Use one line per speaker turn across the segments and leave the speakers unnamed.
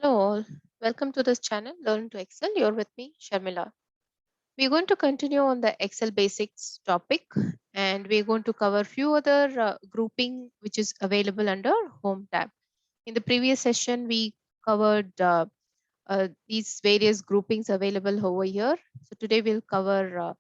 Hello all, welcome to this channel Learn to Excel. You're with me, Sharmila. We're going to continue on the Excel basics topic and we're going to cover few other grouping which is available under Home tab. In the previous session, we covered these various groupings available over here. So today we'll cover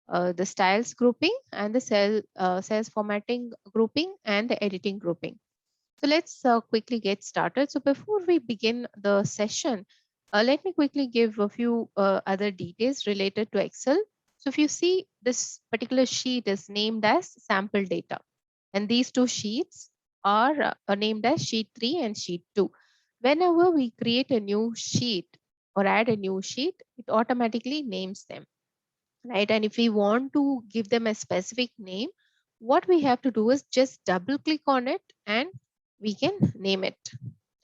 the styles grouping and the cells formatting grouping and the editing grouping. So let's quickly get started. So before we begin the session, let me quickly give a few other details related to Excel. So if you see this particular sheet is named as sample data, and these two sheets are named as sheet 3 and sheet 2. Whenever we create a new sheet or add a new sheet, it automatically names them, right? And if we want to give them a specific name, what we have to do is just double click on it and we can name it,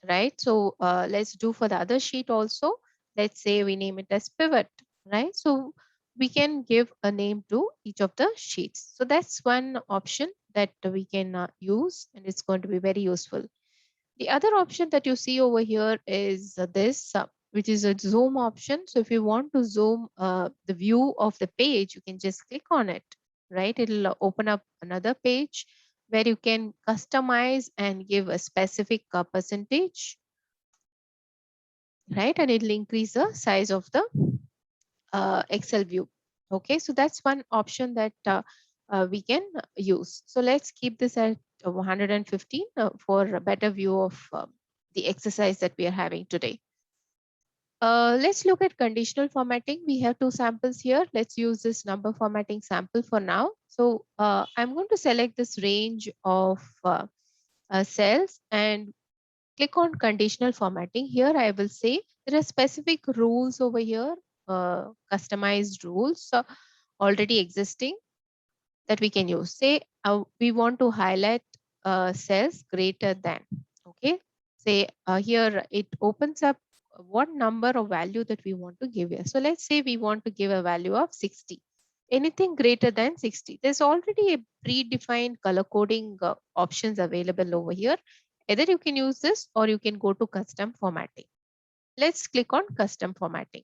right? So let's do for the other sheet also. Let's say we name it as pivot, right? So we can give a name to each of the sheets. So that's one option that we can use, and it's going to be very useful. The other option that you see over here is this, which is a zoom option. So if you want to zoom the view of the page, you can just click on it, right? It'll open up another page where you can customize and give a specific percentage, right? And it'll increase the size of the Excel view. Okay, so that's one option that we can use. So let's keep this at 115 for a better view of the exercise that we are having today. Let's look at conditional formatting. We have two samples here. Let's use this number formatting sample for now. So I'm going to select this range of cells and click on conditional formatting. Here I will say there are specific rules over here, customized rules already existing that we can use. Say we want to highlight cells greater than. Okay. Say here it opens up what number or value that we want to give here. So let's say we want to give a value of 60. Anything greater than 60. There's already a predefined color coding options available over here. Either you can use this or you can go to custom formatting. Let's click on custom formatting.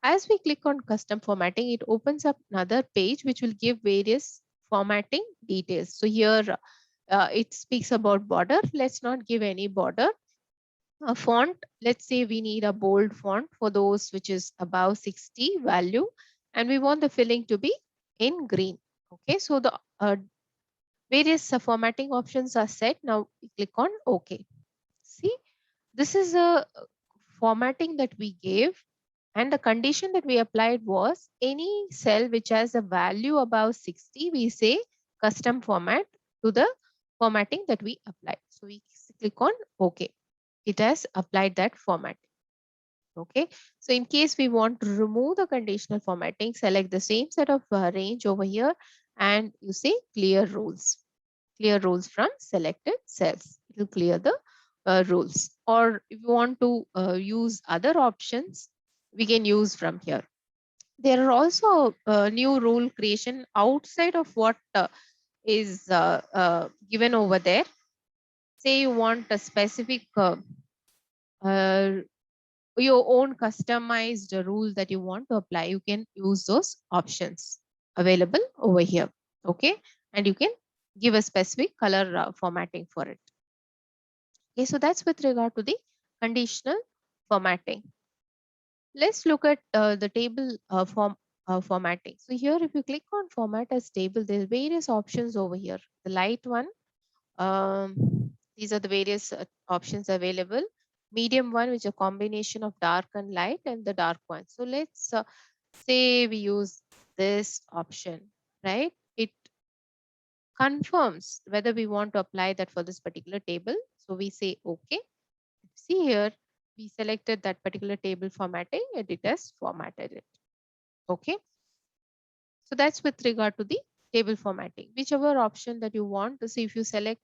As we click on custom formatting, it opens up another page which will give various formatting details. So here it speaks about border. Let's not give any border. A font, let's say we need a bold font for those which is above 60 value, and we want the filling to be in green. Okay, so the various formatting options are set. Now we click on OK. See, this is a formatting that we gave, and the condition that we applied was any cell which has a value above 60, we say custom format to the formatting that we applied. So we click on OK. It has applied that formatting. Okay. So in case we want to remove the conditional formatting, select the same set of range over here and you say clear rules. Clear rules from selected cells. It will clear the rules. Or if you want to use other options, we can use from here. There are also new rule creation outside of what is given over there. Say you want a specific uh, your own customized rule that you want to apply, you can use those options available over here. Okay. And you can give a specific color formatting for it. Okay. So that's with regard to the conditional formatting. Let's look at the table formatting. So here, if you click on format as table, there's various options over here. The light one, these are the various options available. Medium one, which is a combination of dark and light, and the dark one. So let's say we use this option, right? It confirms whether we want to apply that for this particular table. So we say OK. See here, we selected that particular table formatting and it has formatted it. Okay. So that's with regard to the table formatting. Whichever option that you want to see, if you select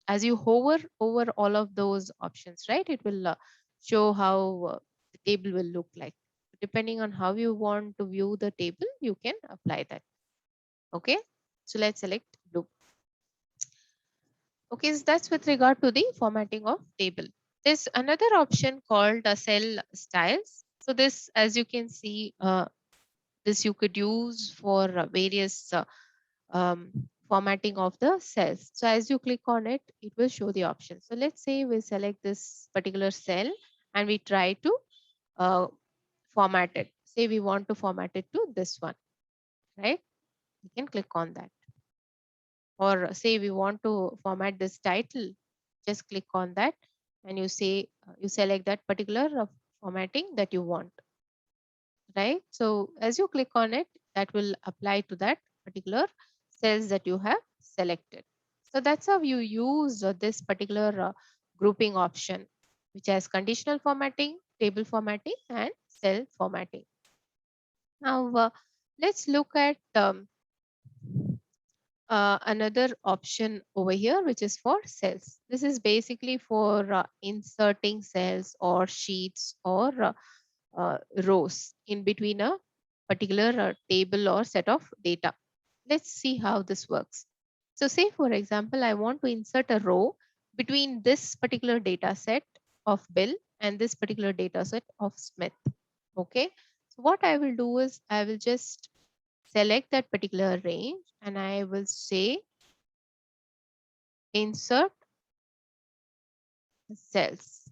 as you hover over all of those options, right, it will show how the table will look like. Depending on how you want to view the table, you can apply that. Okay. So let's select blue. Okay, so that's with regard to the formatting of table. There's another option called cell styles. So this, as you can see, this you could use for various formatting of the cells. So as you click on it, it will show the options. So let's say we select this particular cell and we try to uh, format it. Say we want to format it to this one, right? You can click on that. Or say we want to format this title, just click on that and you say you select that particular formatting that you want, right? So as you click on it, that will apply to that particular cells that you have selected. So that's how you use this particular grouping option, which has conditional formatting, table formatting, and cell formatting. Now let's look at another option over here, which is for cells. This is basically for inserting cells or sheets or rows in between a particular table or set of data. Let's see how this works. So say, for example, I want to insert a row between this particular data set of Bill and this particular data set of Smith. Okay. So what I will do is I will just select that particular range and I will say insert cells.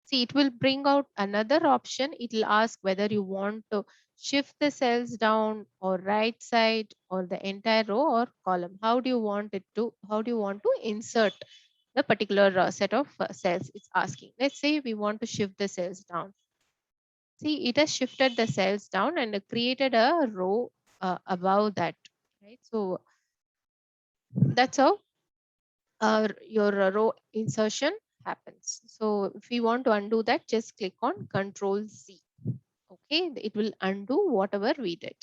See, it will bring out another option. It will ask whether you want to shift the cells down or right side or the entire row or column. How do you want it to, how do you want to insert the particular set of cells it's asking. Let's say we want to shift the cells down. See, it has shifted the cells down and created a row above that, right? So that's how your row insertion happens. So if we want to undo that, just click on Control C. Okay, it will undo whatever we did.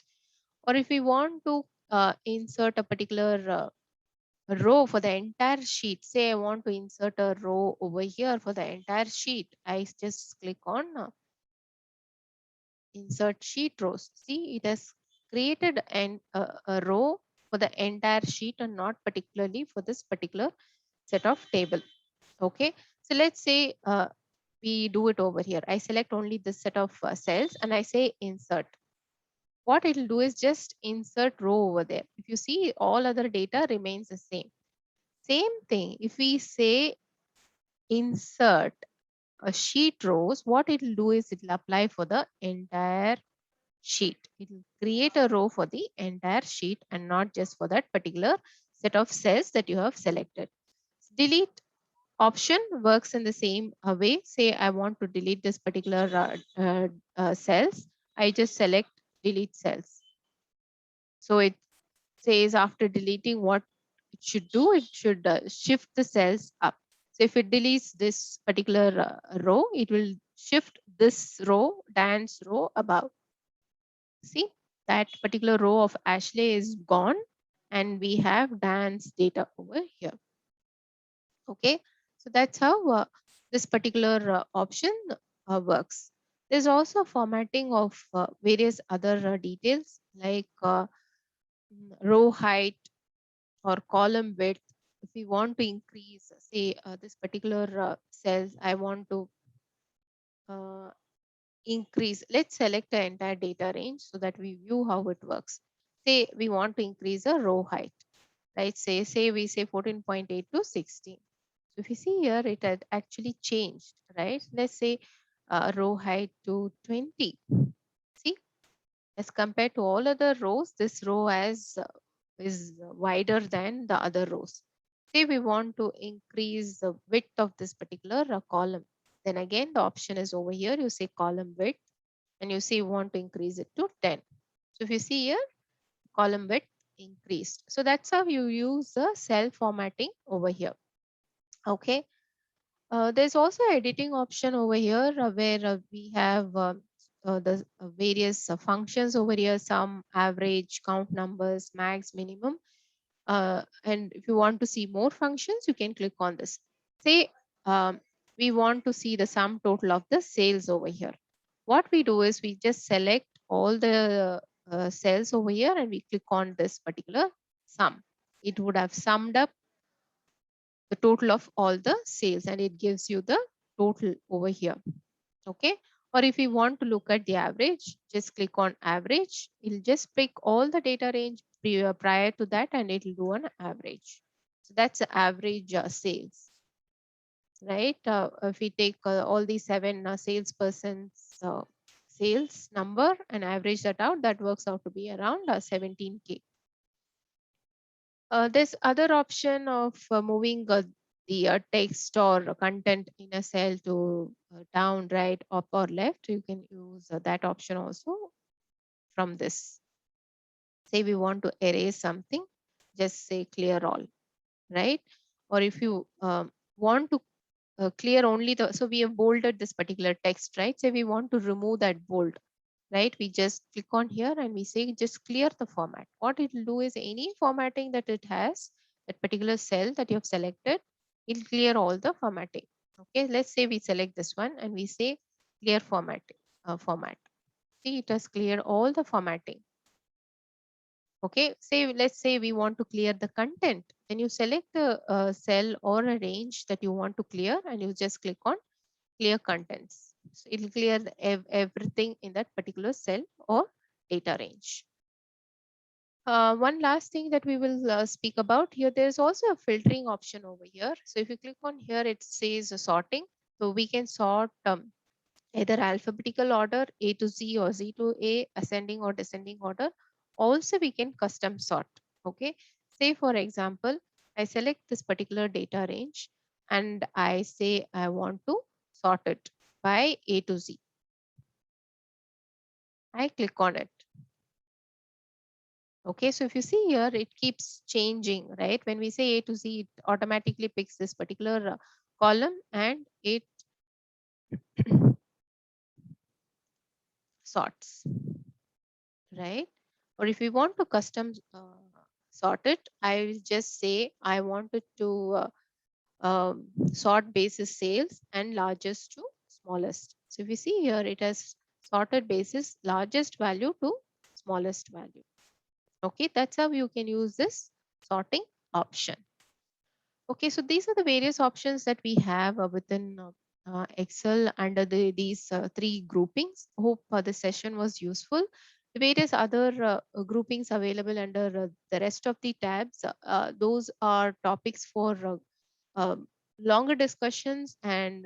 Or if we want to insert a particular row for the entire sheet, say I want to insert a row over here for the entire sheet, I just click on Insert Sheet Rows. See, it has created a row for the entire sheet and not particularly for this particular set of table. Okay, so let's say we do it over here. I select only this set of cells and I say insert. What it'll do is just insert row over there. If you see, all other data remains the same. Same thing, if we say insert a sheet rows, what it'll do is it'll apply for the entire sheet. It will create a row for the entire sheet and not just for that particular set of cells that you have selected. Delete option works in the same way. Say I want to delete this particular cells. I just select delete cells. So it says after deleting what it should do, it should shift the cells up. So if it deletes this particular row, it will shift this row, Dan's row above. See, that particular row of Ashley is gone and we have Dan's data over here. Okay, so that's how this particular option works. There's also formatting of various other details like row height or column width. If we want to increase, say, this particular cells, I want to uh, increase. Let's select the entire data range so that we view how it works. Say we want to increase the row height, right? Say we say 14.8 to 16. So if you see here, it had actually changed, right? Let's say row height to 20. See, as compared to all other rows, this row is wider than the other rows. Say we want to increase the width of this particular column. Then again, the option is over here. You say column width and you say you want to increase it to 10. So if you see here, column width increased. So that's how you use the cell formatting over here. Okay. There's also editing option over here where we have the various functions over here, sum, average, count numbers, max, minimum. And if you want to see more functions, you can click on this. Say um, we want to see the sum total of the sales over here. What we do is we just select all the cells over here and we click on this particular sum. It would have summed up the total of all the sales and it gives you the total over here. Okay. Or if you want to look at the average, just click on average. It'll just pick all the data range prior to that and it'll do an average. So that's the average sales, right? If we take all these seven salespersons sales number and average that out, that works out to be around 17K. There's other option of moving the text or content in a cell to down, right, up or left. You can use that option also from this. Say we want to erase something, just say clear all, right? Or if you want to clear only the, so we have bolded this particular text, right? Say we want to remove that bold, right? We just click on here and we say just clear the format. What it will do is any formatting that it has, that particular cell that you have selected, it'll clear all the formatting. Okay, let's say we select this one and we say clear formatting, format. See, it has cleared all the formatting. Okay, say let's say we want to clear the content. Then you select the cell or a range that you want to clear and you just click on clear contents. So it will clear everything in that particular cell or data range. One last thing that we will speak about here, there is also a filtering option over here. So if you click on here, it says sorting. So we can sort either alphabetical order, A to Z or Z to A, ascending or descending order. Also, we can custom sort. Okay. Say, for example, I select this particular data range and I say I want to sort it by A to Z. I click on it. Okay, so if you see here, it keeps changing, right? When we say A to Z, it automatically picks this particular column and it sorts, right? Or if we want to custom sort it, I will just say I wanted to sort basis sales and largest to smallest. So if you see here, it has sorted basis largest value to smallest value. Okay, that's how you can use this sorting option. Okay, so these are the various options that we have within Excel under these three groupings. Hope the session was useful. The various other groupings available under the rest of the tabs, those are topics for longer discussions and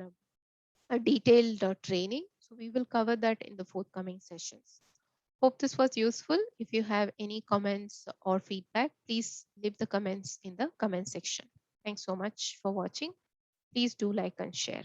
a detailed training. So we will cover that in the forthcoming sessions. Hope this was useful. If you have any comments or feedback, please leave the comments in the comment section. Thanks so much for watching. Please do like and share.